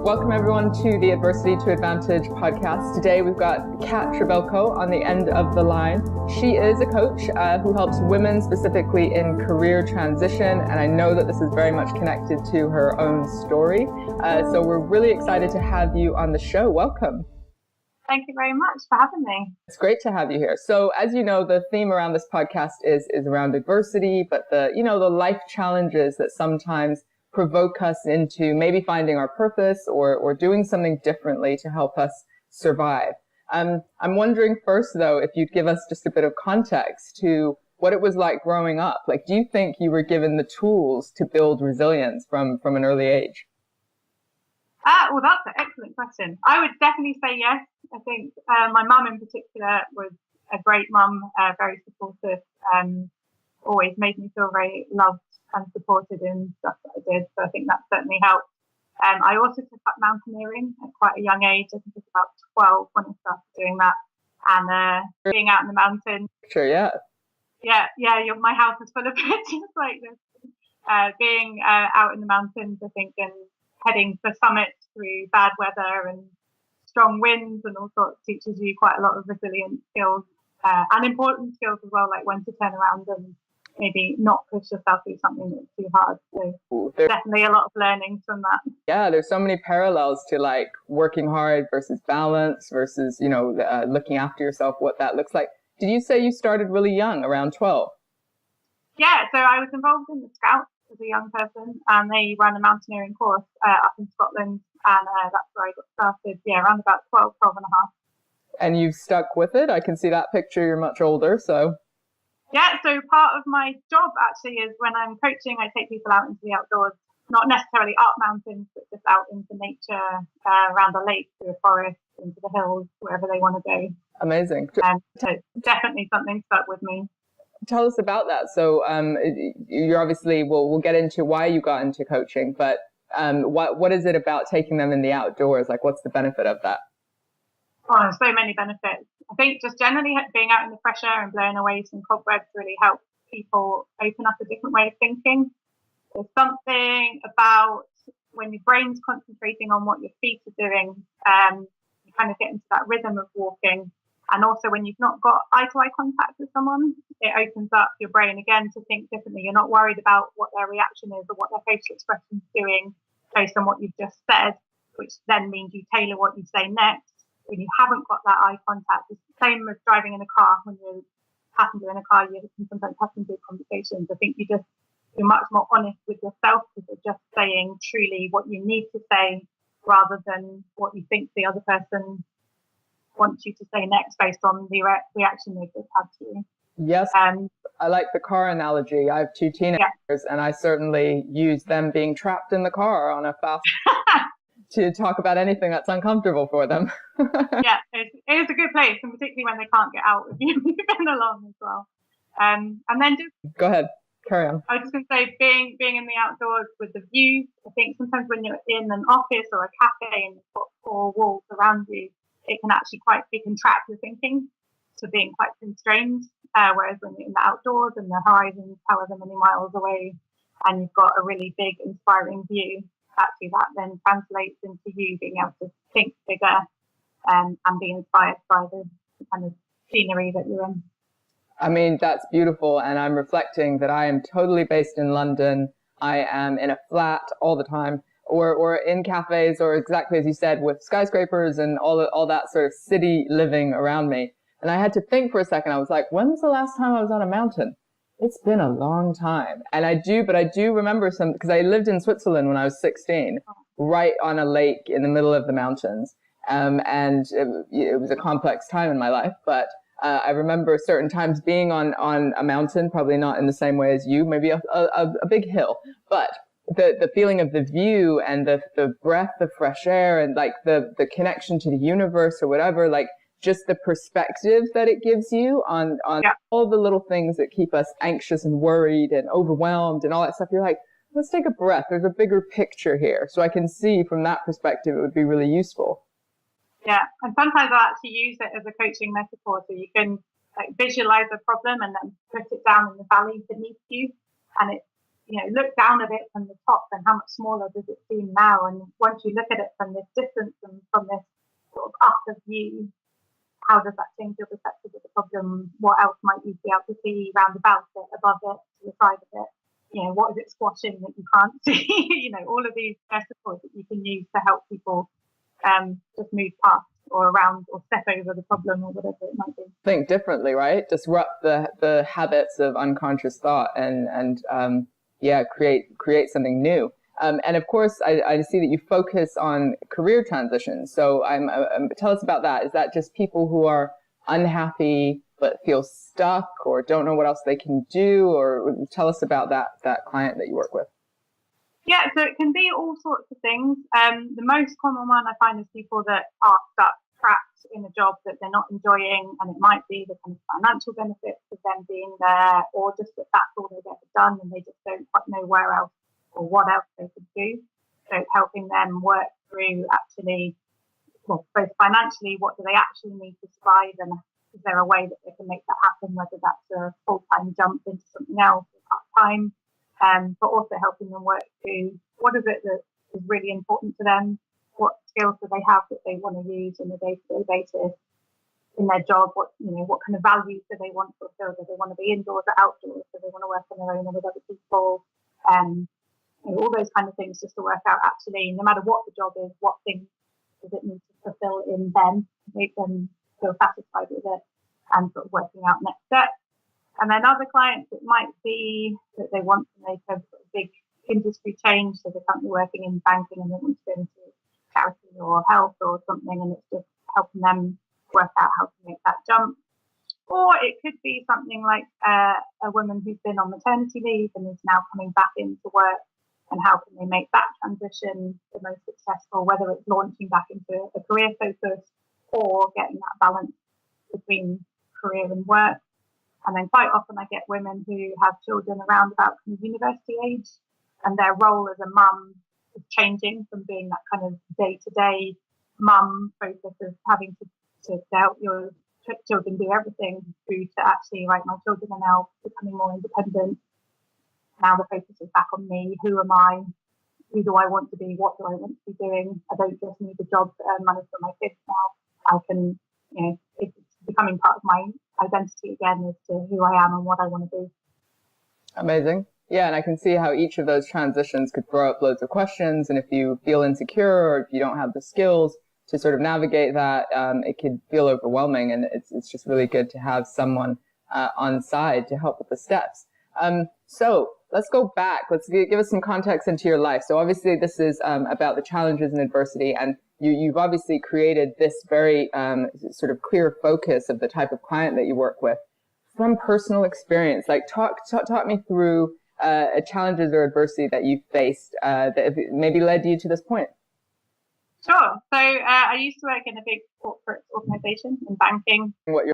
Welcome everyone to the Adversity to Advantage podcast. Today we've got Cat Trebilco on the end of the line. She is a coach who helps women specifically in career transition, and I know that this is very much connected to her own story. So we're really excited to have you on the show. Welcome. Thank you very much for having me. It's great to have you here. So as you know, the theme around this podcast is around adversity, but the life challenges that sometimes provoke us into maybe finding our purpose or doing something differently to help us survive. I'm wondering first, though, if you'd give us just a bit of context to what it was like growing up. Like, do you think you were given the tools to build resilience from an early age? Well, that's an excellent question. I would definitely say yes. I think my mum in particular was a great mum, very supportive, always made me feel very loved and supported in stuff that I did. So I think that certainly helped. I also took up mountaineering at quite a young age. I think it was about 12 when I started doing that. And being out in the mountains. Sure, yeah. Yeah, my house is full of pictures like this. Being out in the mountains, I think, and heading for summits through bad weather and strong winds and all sorts teaches you quite a lot of resilient skills and important skills as well, like when to turn around and maybe not push yourself through something that's too hard. So definitely a lot of learning from that. Yeah, there's so many parallels to like working hard versus balance versus, looking after yourself, what that looks like. Did you say you started really young, around 12? Yeah, so I was involved in the Scouts as a young person, and they ran a mountaineering course up in Scotland, and that's where I got started, around about 12 and a half. And you've stuck with it? I can see that picture, you're much older, so... Yeah, so part of my job actually is when I'm coaching, I take people out into the outdoors, not necessarily up mountains, but just out into nature, around a lake, through a forest, into the hills, wherever they want to go. Amazing. So definitely something stuck with me. Tell us about that. So you're obviously, we'll get into why you got into coaching, but what is it about taking them in the outdoors? Like, what's the benefit of that? Oh, so many benefits. I think just generally being out in the fresh air and blowing away some cobwebs really helps people open up a different way of thinking. There's something about when your brain's concentrating on what your feet are doing, you kind of get into that rhythm of walking. And also when you've not got eye-to-eye contact with someone, it opens up your brain again to think differently. You're not worried about what their reaction is or what their facial expression is doing based on what you've just said, which then means you tailor what you say next. When you haven't got that eye contact, it's the same as driving in a car. When you're a passenger in a car, you can sometimes have some good conversations. I think you're much more honest with yourself because you're just saying truly what you need to say rather than what you think the other person wants you to say next based on the reaction they've just had to you. Yes, I like the car analogy. I have two teenagers, and I certainly use them being trapped in the car on a fast to talk about anything that's uncomfortable for them. Yeah, it is a good place, and particularly when they can't get out with you moving along as well. And then just go ahead, carry on. I was just going to say, being in the outdoors with the views. I think sometimes when you're in an office or a cafe and you've got four walls around you, it can actually can trap your thinking to being quite constrained. Whereas when you're in the outdoors and the horizon's however many miles away, and you've got a really big, inspiring view, actually that then translates into you being able to think bigger and be inspired by the kind of scenery that you're in. I mean, that's beautiful. And I'm reflecting that I am totally based in London. I am in a flat all the time, or in cafes, or exactly as you said, with skyscrapers and all that sort of city living around me. And I had to think for a second. I was like, when was the last time I was on a mountain? It's been a long time. And I do remember because I lived in Switzerland when I was 16, right on a lake in the middle of the mountains. And it was a complex time in my life, but I remember certain times being on a mountain, probably not in the same way as you, maybe a big hill, but the feeling of the view and the breath of fresh air and like the connection to the universe or whatever, like just the perspective that it gives you on all the little things that keep us anxious and worried and overwhelmed and all that stuff. You're like, let's take a breath. There's a bigger picture here. So I can see from that perspective, it would be really useful. Yeah. And sometimes I'll actually use it as a coaching metaphor. So you can like visualize a problem and then put it down in the valley beneath you. And it's, look down at it from the top, and how much smaller does it seem now? And once you look at it from this distance and from this sort of upper view, how does that change your perspective of the problem? What else might you be able to see round about it, above it, to the side of it? What is it squashing that you can't see? All of these metaphors that you can use to help people just move past or around or step over the problem or whatever it might be. Think differently, right? Disrupt the habits of unconscious thought and create something new. And of course, I see that you focus on career transitions. So tell us about that. Is that just people who are unhappy but feel stuck or don't know what else they can do? Or tell us about that client that you work with. Yeah, so it can be all sorts of things. The most common one I find is people that are stuck, trapped in a job that they're not enjoying, and it might be the kind of financial benefits of them being there, or just that's all they've ever done and they just don't quite know where else or what else they could do. So it's helping them work through actually, both financially, what do they actually need to survive, and is there a way that they can make that happen, whether that's a full-time jump into something else or part-time. But also helping them work through what is it that is really important to them, what skills do they have that they want to use on a day-to-day basis in their job, what kind of values do they want to fulfill, do they want to be indoors or outdoors, do they want to work on their own or with other people, all those kind of things, just to work out actually, no matter what the job is, what things does it need to fulfill in them, make them feel satisfied with it, and sort of working out next steps. And then other clients, it might be that they want to make a big industry change, so they're currently working in banking and they want to go into charity or health or something, and it's just helping them work out how to make that jump. Or it could be something like a woman who's been on maternity leave and is now coming back into work, and how can they make that transition the most successful, whether it's launching back into a career focus or getting that balance between career and work. And then quite often I get women who have children around about university age, and their role as a mum is changing from being that kind of day-to-day mum focus of having to help your children do everything, through to actually, right, my children are now becoming more independent. Now the focus is back on me. Who am I? Who do I want to be? What do I want to be doing? I don't just need a job to earn money for my kids now. I can, it's becoming part of my identity again as to who I am and what I want to do. Amazing. Yeah, and I can see how each of those transitions could throw up loads of questions. And if you feel insecure or if you don't have the skills to sort of navigate that, it could feel overwhelming. And it's just really good to have someone on side to help with the steps. So let's go back. Let's give us some context into your life. So obviously this is about the challenges and adversity, and you've obviously created this very sort of clear focus of the type of client that you work with. From personal experience, like talk me through challenges or adversity that you faced that maybe led you to this point. Sure. So I used to work in a big corporate organization in banking. What your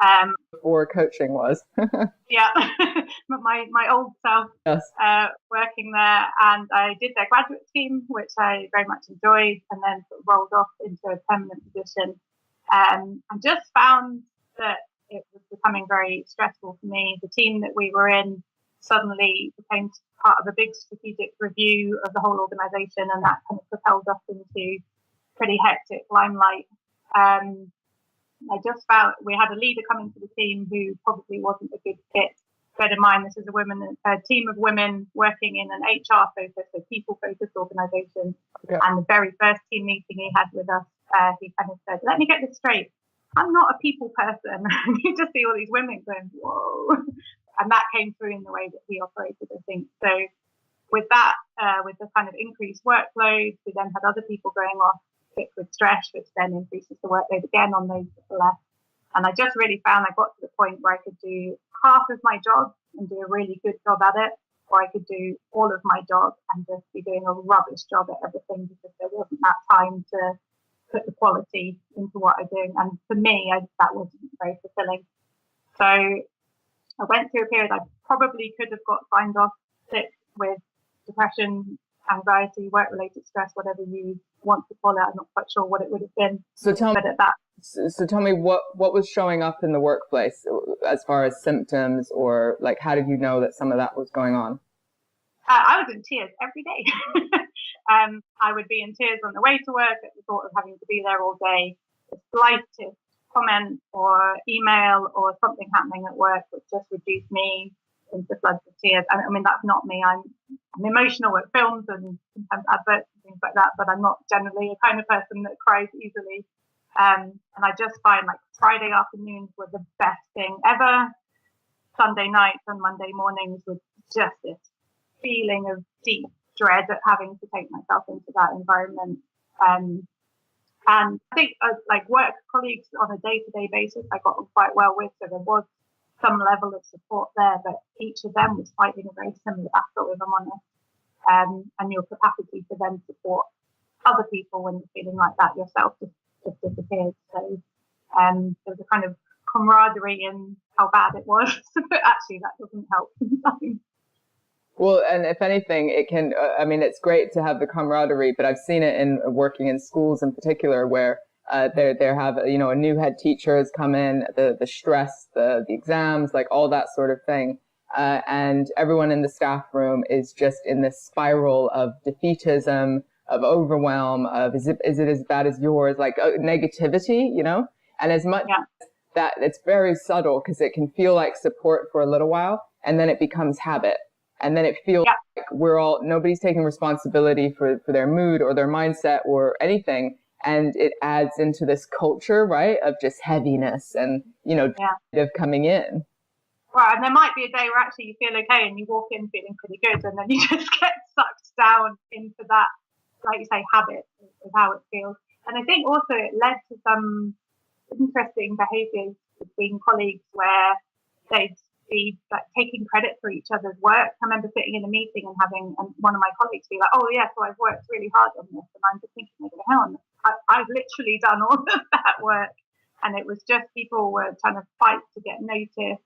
before coaching was. Yeah, my old self. Yes. Working there, and I did their graduate scheme, which I very much enjoyed, and then sort of rolled off into a permanent position. I just found that it was becoming very stressful for me. The team that we were in suddenly became part of a big strategic review of the whole organization, and that kind of propelled us into pretty hectic limelight. I just found we had a leader coming to the team who probably wasn't a good fit. Bear in mind, this is a team of women working in an HR focused, a people focused organization. Okay. And the very first team meeting he had with us, he kind of said, "Let me get this straight. I'm not a people person." You just see all these women going, "Whoa," and that came through in the way that he operated, I think. So with that, with the kind of increased workload, we then had other people going off sick with stress, which then increases the workload again on those that are left. And I just really found I got to the point where I could do half of my job and do a really good job at it, or I could do all of my job and just be doing a rubbish job at everything, because there wasn't that time to put the quality into what I'm doing. And for me, that wasn't very fulfilling. So I went through a period I probably could have got signed off sick with depression, anxiety, work-related stress, whatever you want to call it. I'm not quite sure what it would have been. So tell me what was showing up in the workplace as far as symptoms, or like how did you know that some of that was going on? I was was in tears every day. I would be in tears on the way to work at the thought of having to be there all day. The slightest comment or email or something happening at work would just reduce me into floods of tears. I mean, that's not me. I'm emotional at films and sometimes adverts and things like that, but I'm not generally a kind of person that cries easily. And I just find like Friday afternoons were the best thing ever. Sunday nights and Monday mornings was just this feeling of deep dread at having to take myself into that environment. And I think like work colleagues on a day-to-day basis, I got on quite well with, so there was some level of support there, but each of them was fighting a very similar battle, if I'm honest. And your capacity to then support other people when you're feeling like that yourself just disappears. So there was a kind of camaraderie in how bad it was, but actually that doesn't help sometimes. Well, and if anything, it can, I mean, it's great to have the camaraderie, but I've seen it in working in schools in particular where there have, you know, a new head teacher has come in, the stress, the exams, like all that sort of thing. And everyone in the staff room is just in this spiral of defeatism, of overwhelm, of is it as bad as yours, like negativity, you know? And as much as that, it's very subtle because it can feel like support for a little while, and then it becomes habit. And then it feels like nobody's taking responsibility for their mood or their mindset or anything. And it adds into this culture, right, of just heaviness and, you know, of coming in. Right, and there might be a day where actually you feel okay and you walk in feeling pretty good, and then you just get sucked down into that, like you say, habit of how it feels. And I think also it led to some interesting behaviours between colleagues where they'd be like taking credit for each other's work. I remember sitting in a meeting and having one of my colleagues be like, "Oh yeah, so I've worked really hard on this," and I'm just thinking, "Hell, I've literally done all of that work." And it was just people were trying to fight to get noticed,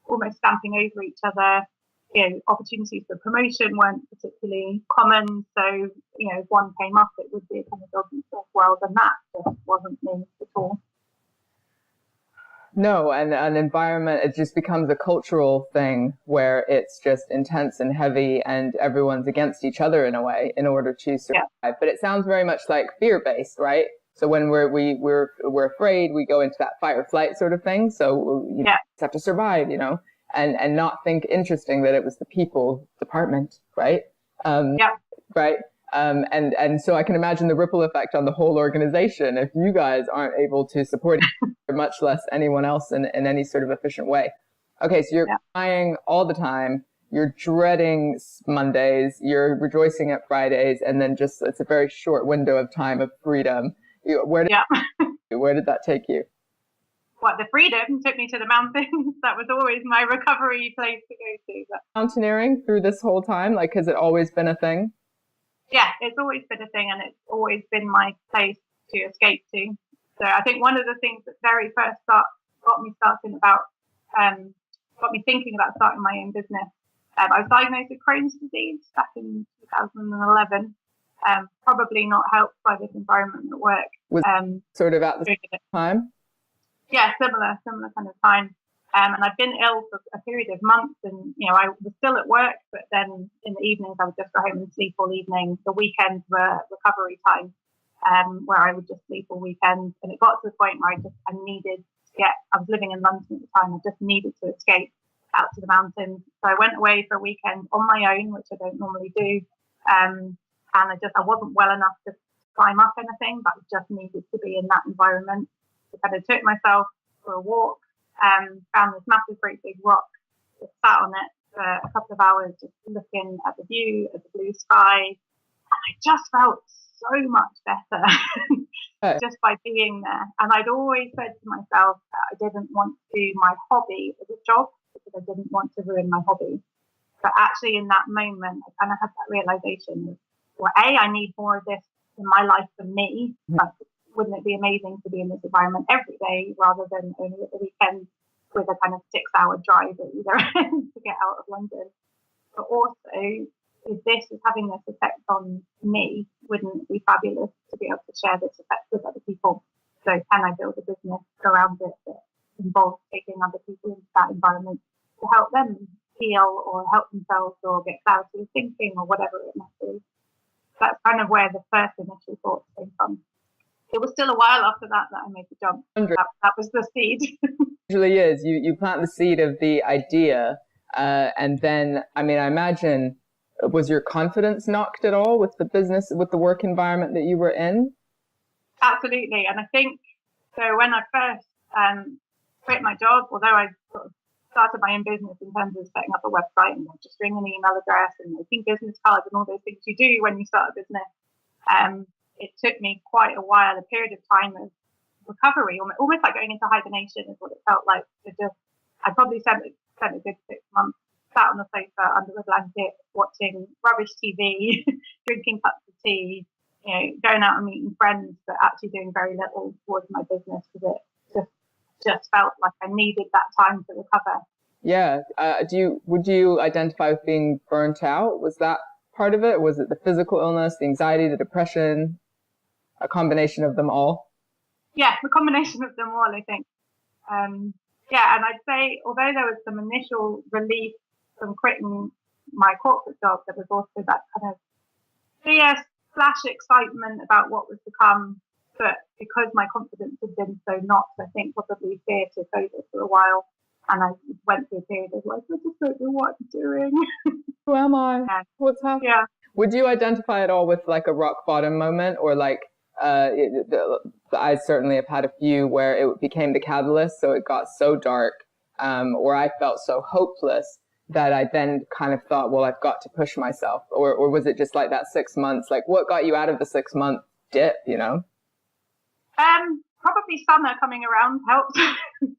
almost stamping over each other. You know, opportunities for promotion weren't particularly common. So, you know, if one came up, it would be a kind of dog and stuff. Well, then that just wasn't me at all. No, and an environment, it just becomes a cultural thing where it's just intense and heavy and everyone's against each other in a way in order to survive. Yeah. But it sounds very much like fear-based, right? So when we're afraid, we go into that fight or flight sort of thing. So you just have to survive, you know, and not think interesting that it was the people department, right? Right. And so I can imagine the ripple effect on the whole organization if you guys aren't able to support much less anyone else in any sort of efficient way. Okay, so you're crying all the time, you're dreading Mondays, you're rejoicing at Fridays, and then just it's a very short window of time of freedom. Where did that take you? What, the freedom took me to the mountains. That was always my recovery place to go to. Mountaineering through this whole time, like, has it always been a thing? Yeah, it's always been a thing, and it's always been my place to escape to. So I think one of the things that very first got me thinking about starting my own business. I was diagnosed with Crohn's disease back in 2011. Probably not helped by this environment at work. Was sort of at the same time? Yeah, similar kind of time. And I'd been ill for a period of months, and you know I was still at work, but then in the evenings I would just go home and sleep all evening. The weekends were recovery time, where I would just sleep all weekend. And it got to the point where I was living in London at the time. I just needed to escape out to the mountains. So I went away for a weekend on my own, which I don't normally do. And I wasn't well enough to climb up anything, but I just needed to be in that environment. So I kind of took myself for a walk. Found this massive, great big rock, just sat on it for a couple of hours, just looking at the view, at the blue sky, and I just felt so much better just by being there. And I'd always said to myself that I didn't want to do my hobby as a job because I didn't want to ruin my hobby. But actually, in that moment, I kind of had that realization of, well, I need more of this in my life for me. But wouldn't it be amazing to be in this environment every day rather than only at the weekend with a kind of 6-hour drive at either end to get out of London? But also, if this is having this effect on me, wouldn't it be fabulous to be able to share this effect with other people? So can I build a business around it that involves taking other people into that environment to help them heal or help themselves or get clarity of thinking or whatever it might be. That's kind of where the first initial thoughts came from. It was still a while after that I made the jump. That was the seed. Usually is. You plant the seed of the idea, and then, I mean, I imagine, was your confidence knocked at all with the business, with the work environment that you were in? Absolutely. And I think, so when I first quit my job, although I sort of started my own business in terms of setting up a website and registering an email address and making business cards and all those things you do when you start a business, it took me quite a while, a period of time of recovery, almost like going into hibernation is what it felt like. I probably spent a good 6 months sat on the sofa under a blanket watching rubbish TV, drinking cups of tea, going out and meeting friends, but actually doing very little towards my business because it just felt like I needed that time to recover. Yeah. Would you identify with being burnt out? Was that part of it? Was it the physical illness, the anxiety, the depression, a combination of them all? Yeah, the combination of them all, I think. And I'd say, although there was some initial relief from quitting my corporate job, there was also that kind of excitement about what was to come. But because my confidence had been so knocked, I think probably fear took over for a while. And I went through a period of like, I just don't know what I'm doing. Who am I? What's happening? Yeah. Would you identify at all with like a rock bottom moment, or like, I certainly have had a few where it became the catalyst, so it got so dark, or I felt so hopeless that I then kind of thought, well, I've got to push myself, or was it just like that 6 months? Like, what got you out of the 6 month dip? Probably summer coming around helped.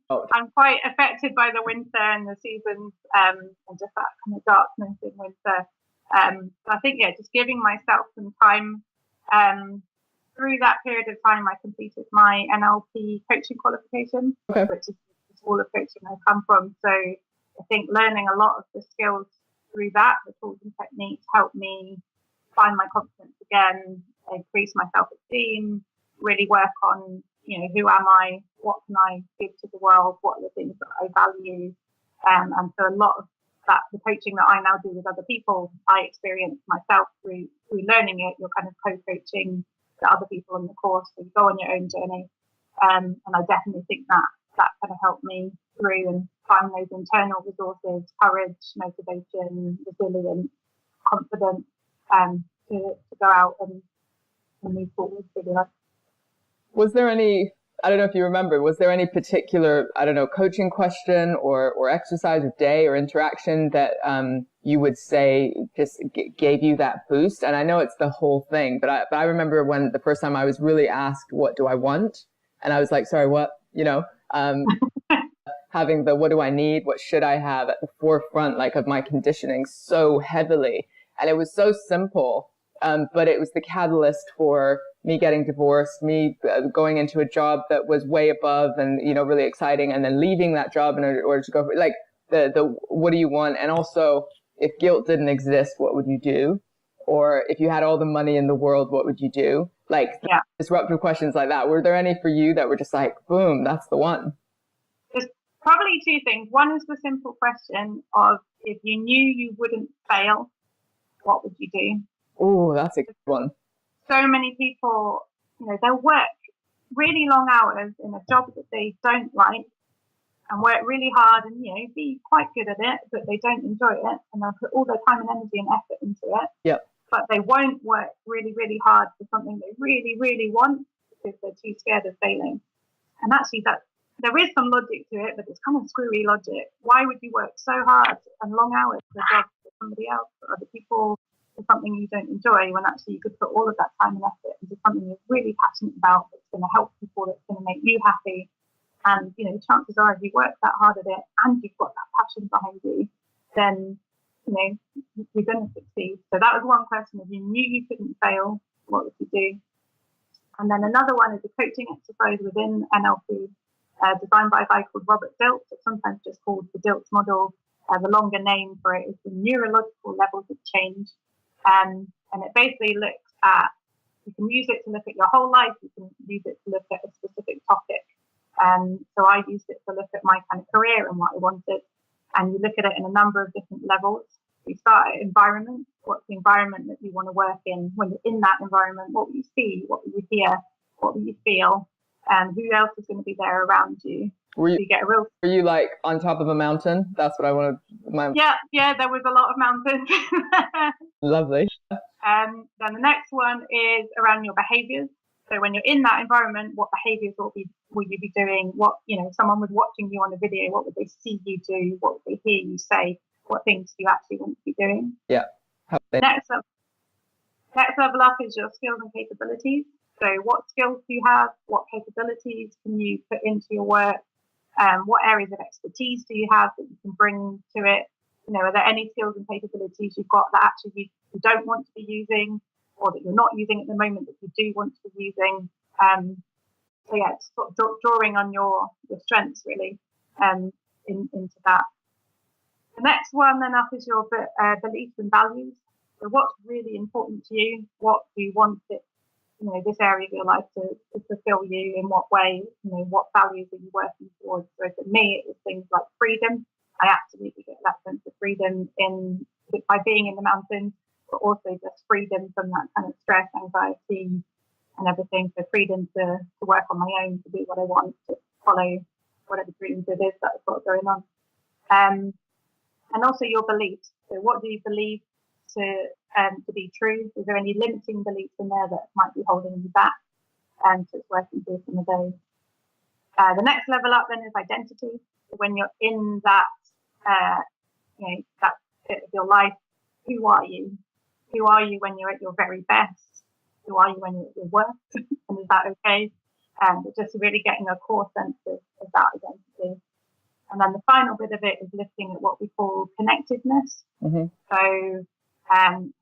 Oh. I'm quite affected by the winter and the seasons, and just that kind of darkness in winter. I think, just giving myself some time. Through that period of time, I completed my NLP coaching qualification, which is the school of coaching I come from. So I think learning a lot of the skills through that, the tools and techniques, helped me find my confidence again, increase my self-esteem, really work on, who am I, what can I give to the world, what are the things that I value. And so a lot of that, the coaching that I now do with other people, I experience myself through learning it. You're kind of co-coaching the other people in the course, so you go on your own journey. And I definitely think that kind of helped me through and find those internal resources, courage, motivation, resilience, confidence, to go out and move forward with your life. Was there any, I don't know if you remember, was there any particular, coaching question or exercise or day or interaction that you would say just gave you that boost? And I know it's the whole thing, but I remember when the first time I was really asked, what do I want? And I was like, sorry, what? Having the what do I need, what should I have at the forefront, like, of my conditioning so heavily. And it was so simple, but it was the catalyst for me getting divorced, me going into a job that was way above and, really exciting, and then leaving that job in order to go for, like, the what do you want? And also, if guilt didn't exist, what would you do? Or if you had all the money in the world, what would you do? Like, disruptive questions like that. Were there any for you that were just like, boom, that's the one? There's probably two things. One is the simple question of, if you knew you wouldn't fail, what would you do? Oh, that's a good one. So many people, they'll work really long hours in a job that they don't like and work really hard and, be quite good at it, but they don't enjoy it, and they'll put all their time and energy and effort into it. Yep. But they won't work really, really hard for something they really, really want because they're too scared of failing. And actually there is some logic to it, but it's kind of screwy logic. Why would you work so hard and long hours for a job for somebody else, for other people, for something you don't enjoy, when actually you could put all of that time and effort into something you're really passionate about, that's going to help people, that's going to make you happy. And, chances are, if you work that hard at it and you've got that passion behind you, then, you're going to succeed. So that was one question. If you knew you couldn't fail, what would you do? And then another one is a coaching exercise within NLP, designed by a guy called Robert Dilts. It's sometimes just called the Dilts model. The longer name for it is the neurological levels of change. And it basically looks at, you can use it to look at your whole life, you can use it to look at a specific topic. So I used it to look at my kind of career and what I wanted. and you look at it in a number of different levels. You start at environment. What's the environment that you want to work in? When you're in that environment, what will you see? What will you hear? What will you feel? And who else is going to be there around you? Were you get a real... Were you like on top of a mountain? That's what I wanted. Yeah, there was a lot of mountains. Lovely. Then the next one is around your behaviors. So when you're in that environment, what behaviors will you be doing? What, if someone was watching you on a video, what would they see you do? What would they hear you say? What things do you actually want to be doing? Yeah. Next level up is your skills and capabilities. So what skills do you have? What capabilities can you put into your work? What areas of expertise do you have that you can bring to it? Are there any skills and capabilities you've got that actually you don't want to be using, or that you're not using at the moment that you do want to be using? So yeah, it's sort of drawing on your strengths really into that. The next one then up is your beliefs and values. So what's really important to you? What do you want it, this area of your life to fulfill you? In what way? What values are you working towards? So for me, it was things like freedom. I absolutely get that sense of freedom by being in the mountains, but also just freedom from that kind of stress, anxiety, and everything. So freedom to work on my own, to do what I want, to follow whatever dreams it is that I've got going on. And also your beliefs. So what do you believe to be true? Is there any limiting beliefs in there that might be holding you back? So it's working through some of those. The next level up then is identity. So when you're in that, that bit of your life, who are you? Who are you when you're at your very best? Who are you when you're at your worst? And is that okay? But just really getting a core sense of that identity. And then the final bit of it is looking at what we call connectedness. Mm-hmm. So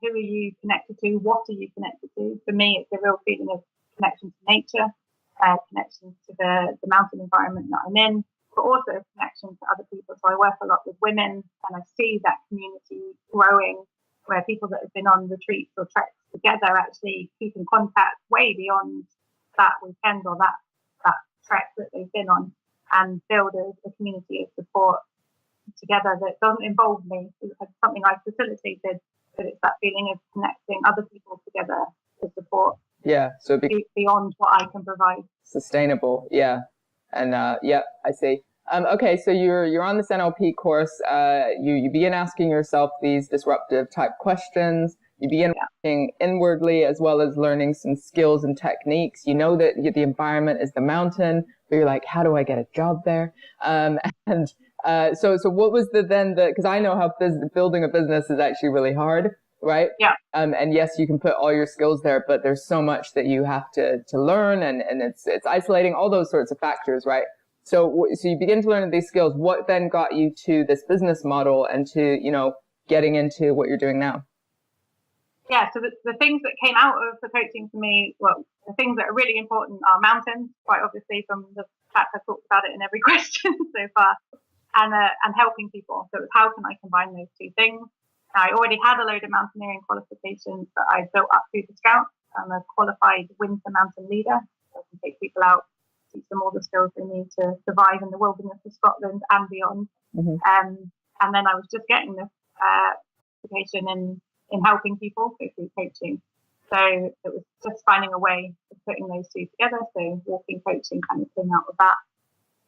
who are you connected to? What are you connected to? For me, it's a real feeling of connection to nature, connection to the mountain environment that I'm in, but also a connection to other people. So I work a lot with women, and I see that community growing, where people that have been on retreats or treks together actually keep in contact way beyond that weekend or that trek that they've been on, and build a community of support together that doesn't involve me. It's something I've facilitated, but it's that feeling of connecting other people together to support. Yeah, so beyond what I can provide. Sustainable, yeah. And yeah, I see. Okay, so you're on this NLP course. You begin asking yourself these disruptive type questions. You begin working inwardly as well as learning some skills and techniques. You know that the environment is the mountain, but you're like, how do I get a job there? So what was because I know how building a business is actually really hard, right? Yeah. And yes, you can put all your skills there, but there's so much that you have to learn, and it's isolating, all those sorts of factors, right? So you begin to learn these skills. What then got you to this business model and to, getting into what you're doing now? Yeah, so the things that came out of the coaching for me, well, the things that are really important are mountains, quite obviously from the fact I've talked about it in every question so far, and helping people. So how can I combine those two things? Now, I already had a load of mountaineering qualifications that I built up through the Scouts. I'm a qualified winter mountain leader, so I can take people out, teach them all the skills they need to survive in the wilderness of Scotland and beyond. Mm-hmm. And then I was just getting this certification in helping people go through coaching. So it was just finding a way of putting those two together. So walking coaching kind of came out of that.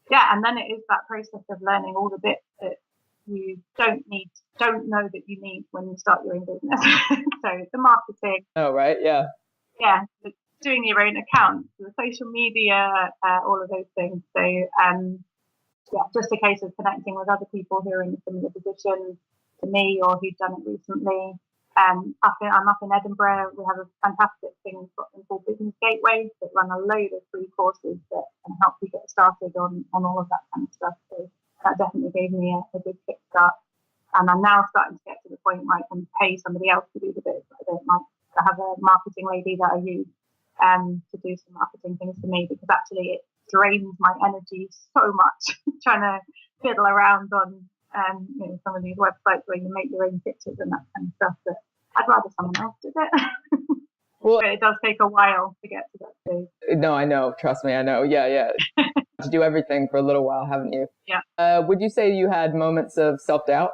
Yeah, and then it is that process of learning all the bits that you don't know that you need when you start your own business. So the marketing. Oh, right, yeah. Yeah, doing your own account, the social media, all of those things. So yeah, just a case of connecting with other people who are in a similar position to me or who've done it recently. I'm up in Edinburgh. We have a fantastic thing called Business Gateways that run a load of free courses that can help you get started on all of that kind of stuff. So that definitely gave me a good kickstart. And I'm now starting to get to the point where I can pay somebody else to do the bits that I don't like. I have a marketing lady that I use to do some marketing things for me, because actually it drains my energy so much trying to fiddle around on some of these websites where you make your own pictures and that kind of stuff, that I'd rather someone else did it. Well, but it does take a while to get to that So, No, I know. Trust me, I know. Yeah. To do everything for a little while, haven't you? Yeah. Would you say you had moments of self-doubt?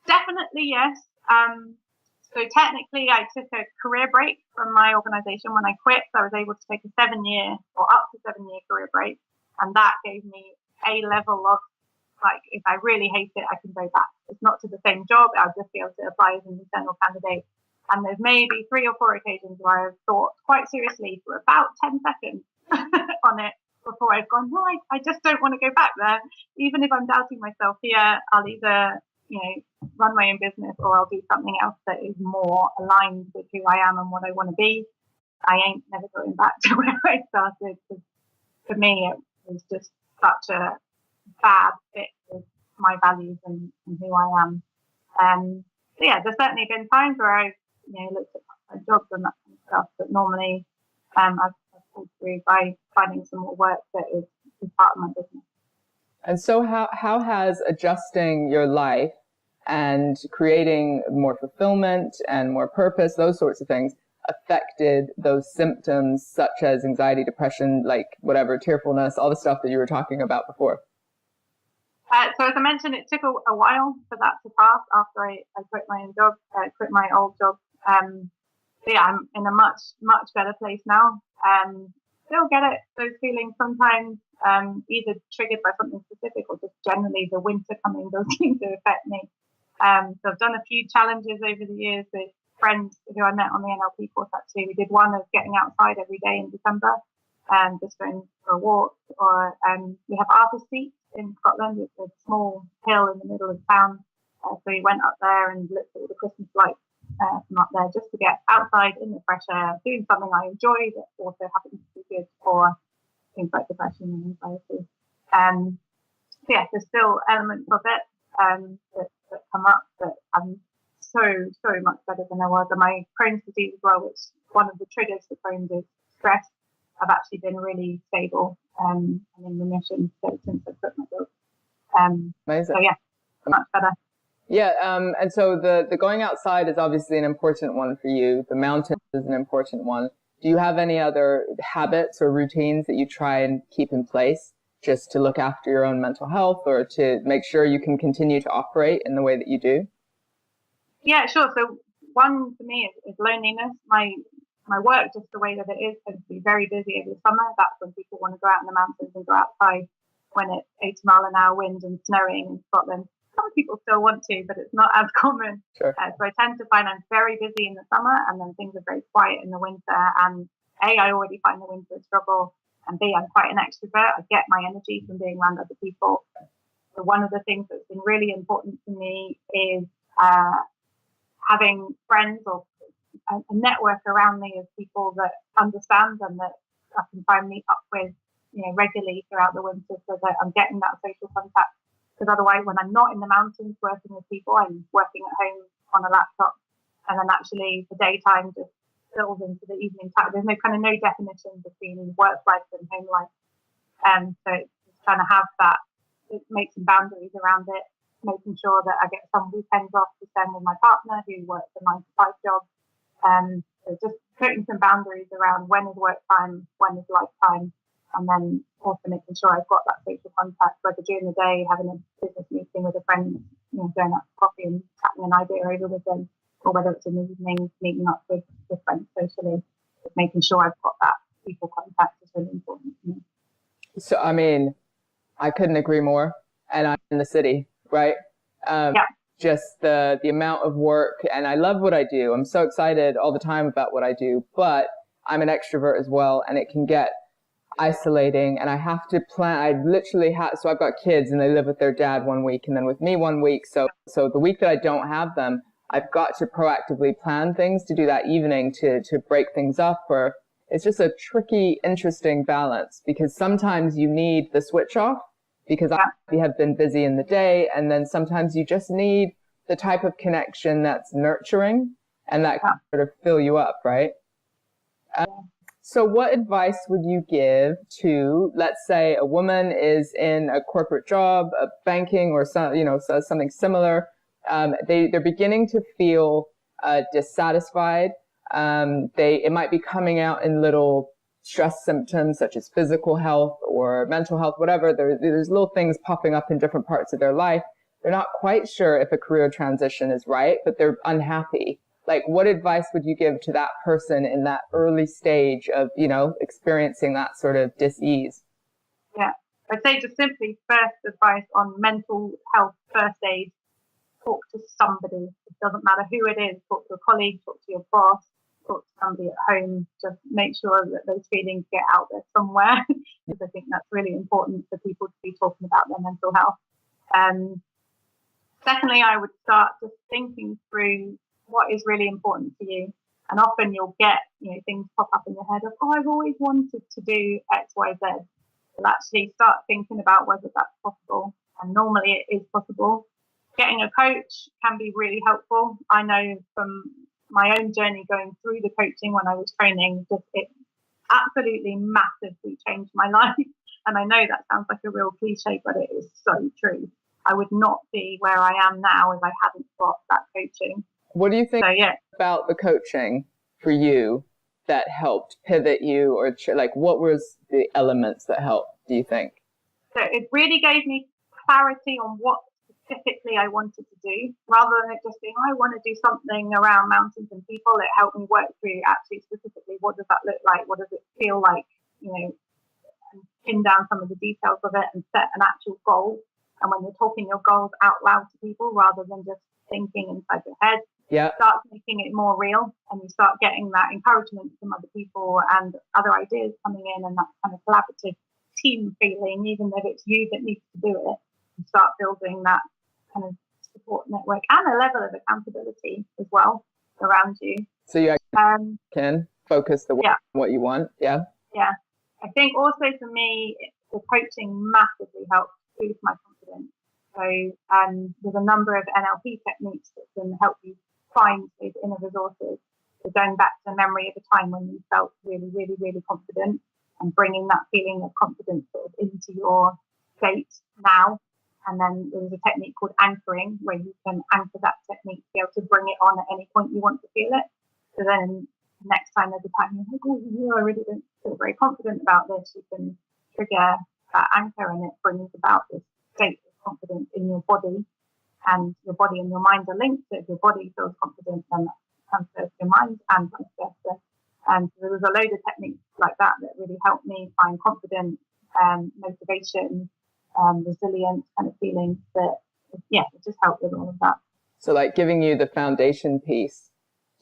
Definitely, yes. So technically, I took a career break from my organization when I quit. So I was able to take a 7 year or up to 7 year career break. And that gave me a level of, like, if I really hate it, I can go back. It's not to the same job. I'll just be able to apply as an internal candidate. And there's maybe 3 or 4 occasions where I've thought quite seriously for about 10 seconds on it before I've gone, no, I just don't want to go back there. Even if I'm doubting myself here, I'll either, run my own business or I'll do something else that is more aligned with who I am and what I want to be. I ain't never going back to where I started, because for me, it was just such a bad fit with my values and who I am. So yeah, there's certainly been times where I've looked at my jobs and that kind of stuff, but normally I've pulled through by finding some more work that is part of my business. And so how has adjusting your life and creating more fulfillment and more purpose, those sorts of things, affected those symptoms such as anxiety, depression, like whatever, tearfulness, all the stuff that you were talking about before? So as I mentioned, it took a while for that to pass after I quit my own job, quit my old job. So yeah, I'm in a much better place now. Still get it, those feelings sometimes, either triggered by something specific or just generally the winter coming does seem to affect me. So I've done a few challenges over the years with friends who I met on the NLP course. Actually, we did one of getting outside every day in December, just going for a walk. Or we have Arthur's Seat in Scotland. It's a small hill in the middle of town. So we went up there and looked at all the Christmas lights from up there, just to get outside in the fresh air, doing something I enjoy that also happens to be good for things like depression and anxiety. So yeah, there's still elements of it that come up, but I'm so much better than I was. And my Crohn's disease as well, which one of the triggers for Crohn's is stress. I've actually been really stable and in remission since I quit my job. Amazing. So yeah, much better. Yeah, and so the going outside is obviously an important one for you. The mountains is an important one. Do you have any other habits or routines that you try and keep in place just to look after your own mental health or to make sure you can continue to operate in the way that you do? Yeah, sure. So one for me is loneliness. My work, just the way that it is, tends to be very busy over the summer. That's when people want to go out in the mountains and go outside when it's 80-mile-an-hour wind and snowing in Scotland. Some people still want to, but it's not as common. Sure. So I tend to find I'm very busy in the summer, and then things are very quiet in the winter. And A, I already find the winter a struggle, and B, I'm quite an extrovert. I get my energy from being around other people. So one of the things that's been really important to me is having friends or a network around me of people that understand and that I can try and meet up with, regularly throughout the winter, so that I'm getting that social contact. Because otherwise, when I'm not in the mountains working with people, I'm working at home on a laptop, and then actually the daytime just spills into the evening time. There's no definition between work life and home life. So it's trying to have that, make some boundaries around it, making sure that I get some weekends off to spend with my partner who works a 9-to-5 job. So just putting some boundaries around when is work time, when is life time, and then also making sure I've got that social contact, whether during the day having a business meeting with a friend, going out for coffee and chatting an idea over with them, or whether it's in the evening meeting up with friends socially. Just making sure I've got that people contact is really important to me. So, I mean, I couldn't agree more. And I'm in the city, right? Yeah. Just the amount of work, and I love what I do. I'm so excited all the time about what I do, but I'm an extrovert as well, and it can get isolating, and I have to plan. I literally have, so I've got kids and they live with their dad one week and then with me one week. So the week that I don't have them, I've got to proactively plan things to do that evening to break things up. Or it's just a tricky, interesting balance, because sometimes you need the switch off because I have been busy in the day, and then sometimes you just need the type of connection that's nurturing and that can sort of fill you up, right? So what advice would you give to, let's say, a woman is in a corporate job, a banking or something similar. They're beginning to feel dissatisfied. It might be coming out in little stress symptoms such as physical health or mental health, whatever. There's little things popping up in different parts of their life. They're not quite sure if a career transition is right, but they're unhappy. Like, what advice would you give to that person in that early stage of, experiencing that sort of dis-ease? Yeah, I'd say just simply first advice on mental health first aid. Talk to somebody. It doesn't matter who it is. Talk to a colleague, talk to your boss, talk to somebody at home. Just make sure that those feelings get out there somewhere, because I think that's really important for people to be talking about their mental health. Secondly, I would start just thinking through what is really important to you. And often you'll get, things pop up in your head of, I've always wanted to do X, Y, Z. You'll actually start thinking about whether that's possible. And normally it is possible. Getting a coach can be really helpful. I know from my own journey going through the coaching when I was training, it absolutely massively changed my life. And I know that sounds like a real cliche, but it is so true. I would not be where I am now if I hadn't got that coaching. What do you think about the coaching for you that helped pivot you, or what was the elements that helped, do you think? So it really gave me clarity on what specifically I wanted to do, rather than it just being, I want to do something around mountains and people. It helped me work through actually specifically, what does that look like? What does it feel like? And pin down some of the details of it and set an actual goal. And when you're talking your goals out loud to people rather than just thinking inside your head, it starts making it more real, and you start getting that encouragement from other people and other ideas coming in, and that kind of collaborative team feeling, even if it's you that needs to do it. You start building that kind of support network and a level of accountability as well around you. So you actually can focus what you want. Yeah. Yeah. I think also for me, the coaching massively helped boost my confidence. So there's a number of NLP techniques that can help you find those inner resources. So going back to the memory of a time when you felt really, really, really confident, and bringing that feeling of confidence sort of into your state now. And then there's a technique called anchoring, where you can anchor that technique to be able to bring it on at any point you want to feel it. So then next time there's a time you're like, oh, I really don't feel very confident about this, you can trigger that anchor, and it brings about this state of confidence in your body. And your body and your mind are linked. So if your body feels confident, then that transfers to your mind and vice versa. And so there was a load of techniques like that really helped me find confidence, motivation, resilience kind of feelings that, it just helped with all of that. So giving you the foundation piece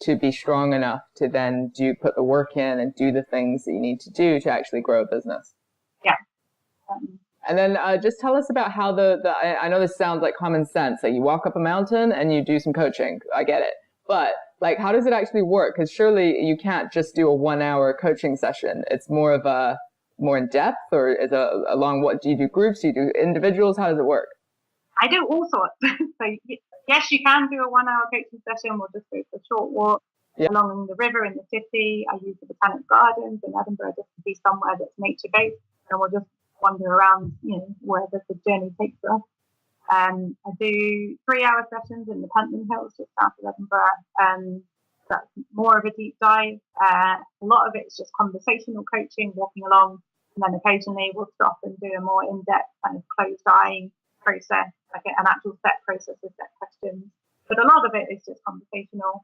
to be strong enough to then put the work in and do the things that you need to do to actually grow a business. Yeah. And then just tell us about how I know this sounds like common sense, you walk up a mountain and you do some coaching. I get it. But how does it actually work? Because surely you can't just do a 1-hour coaching session. It's more in depth, or is it along what do you do? Groups? Do you do individuals? How does it work? I do all sorts. So yes, you can do a 1-hour coaching session. We'll just go for a short walk along the river in the city. I use the Botanic Gardens in Edinburgh just to be somewhere that's nature-based, and we'll just wander around, wherever the journey takes us. I do 3-hour sessions in the Pentland Hills just south of Edinburgh. That's more of a deep dive. A lot of it's just conversational coaching, walking along, and then occasionally we'll stop and do a more in-depth kind of closed-eye process, like an actual set process with set questions. But a lot of it is just conversational.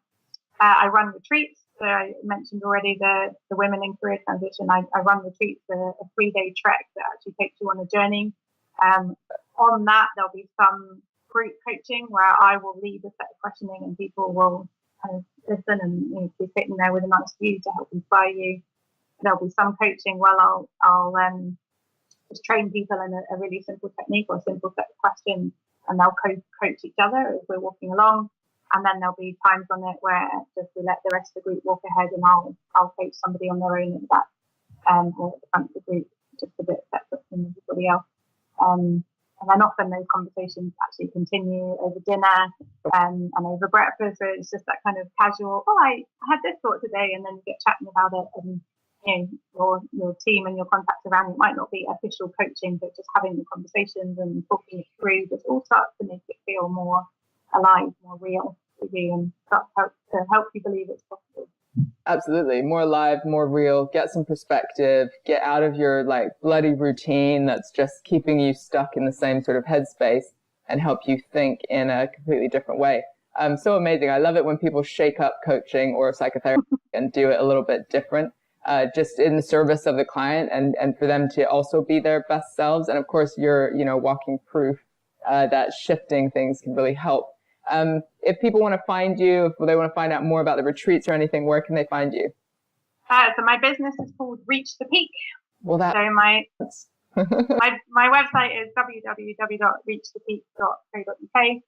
I run retreats. So I mentioned already the Women in Career Transition. I run retreats, a 3-day trek that actually takes you on a journey. On that, there'll be some group coaching where I will lead a set of questioning, and people will kind of listen and be sitting there with a nice view to help inspire you. There'll be some coaching where I'll just train people in a really simple technique or a simple set of questions, and they'll coach each other as we're walking along. And then there'll be times on it where just we let the rest of the group walk ahead, and I'll coach somebody on their own at the back or at the front of the group, just a bit separate from everybody else. And then often those conversations actually continue over dinner and over breakfast. So it's just that kind of casual, I had this thought today, and then you get chatting about it, and your team and your contacts around you might not be official coaching, but just having the conversations and talking it through just all starts to make it feel more alive, more real for you, and start to help you believe it's possible. Absolutely. More alive, more real, get some perspective, get out of your like bloody routine that's just keeping you stuck in the same sort of headspace and help you think in a completely different way. So amazing. I love it when people shake up coaching or psychotherapy and do it a little bit different, just in the service of the client and for them to also be their best selves. And of course, you're, walking proof that shifting things can really help. If people want to find you, if they want to find out more about the retreats or anything, where can they find you? So my business is called Reach the Peak. Well, so my website is www.reachthepeak.co.uk.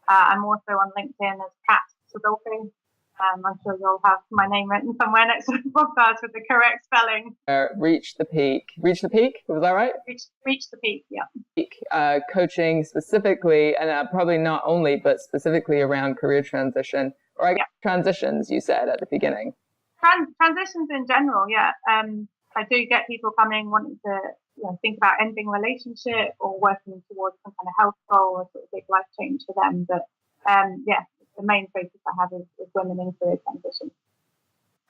I'm also on LinkedIn as Cat Trebilco. I'm sure you'll have my name written somewhere next to the podcast with the correct spelling. Reach the Peak. Reach the Peak? Was that right? Reach the Peak, yeah. Coaching specifically, and probably not only, but specifically around career transition, or I guess transitions, you said at the beginning. Transitions in general, yeah. I do get people coming wanting to think about ending a relationship or working towards some kind of health goal or sort of big life change for them. But the main focus I have is women in career transition.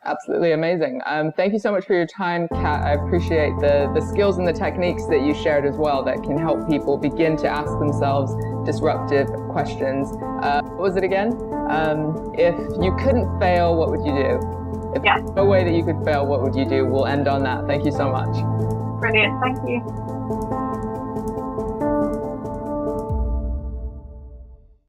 Absolutely amazing. Thank you so much for your time, Kat. I appreciate the skills and the techniques that you shared as well that can help people begin to ask themselves disruptive questions. What was it again? If you couldn't fail, what would you do? If there's no way that you could fail, what would you do? We'll end on that. Thank you so much. Brilliant. Thank you.